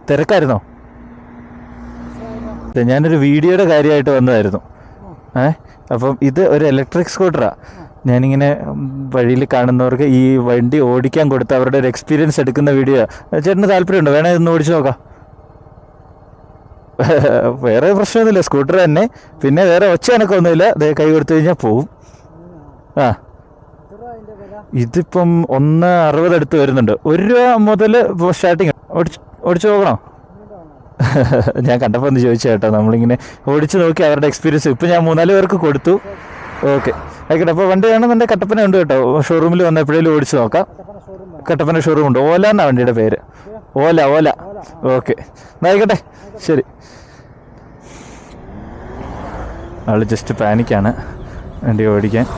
തിരക്കായിരുന്നോ? ഞാനൊരു വീഡിയോയുടെ കാര്യമായിട്ട് വന്നതായിരുന്നു. അപ്പം ഇത് ഒരു ഇലക്ട്രിക് സ്കൂട്ടറാണ്. ഞാനിങ്ങനെ വഴിയിൽ കാണുന്നവർക്ക് ഈ വണ്ടി ഓടിക്കാൻ കൊടുത്ത് അവരുടെ ഒരു എക്സ്പീരിയൻസ് എടുക്കുന്ന വീഡിയോ. ചേട്ടന് താല്പര്യമുണ്ടോ? വേണേ ഇതൊന്ന് ഓടിച്ചു നോക്കാം. വേറെ പ്രശ്നമൊന്നുമില്ല, സ്കൂട്ടർ തന്നെ. പിന്നെ വേറെ ഒച്ച എനക്കൊന്നുമില്ല. കൈ കൊടുത്തു കഴിഞ്ഞാൽ പോവും. ഇതിപ്പം 1.60 അടുത്ത് വരുന്നുണ്ട്. 1 രൂപ മുതൽ സ്റ്റാർട്ടിങ്. ഓടിച്ചു നോക്കണോ? ഞാൻ കണ്ടപ്പോൾ ഒന്ന് ചോദിച്ചാൽ കേട്ടോ. നമ്മളിങ്ങനെ ഓടിച്ച് നോക്കി അവരുടെ എക്സ്പീരിയൻസ്. ഇപ്പം ഞാൻ 3-4 പേർക്ക് കൊടുത്തു. ഓക്കെ, ആയിക്കോട്ടെ. അപ്പോൾ വണ്ടി വേണമെന്നുണ്ടെങ്കിൽ കട്ടപ്പന ഉണ്ട് കേട്ടോ. ഷോറൂമിൽ വന്ന് എപ്പോഴേലും ഓടിച്ച് നോക്കാം. കട്ടപ്പന ഷോറൂം ഉണ്ട്. ഓല എന്നാണ് വണ്ടിയുടെ പേര്. ഓല. ഓക്കെ, ആയിക്കോട്ടെ, ശരി. ആൾ ജസ്റ്റ് പാനിക്കാണ് വണ്ടി ഓടിക്കാൻ.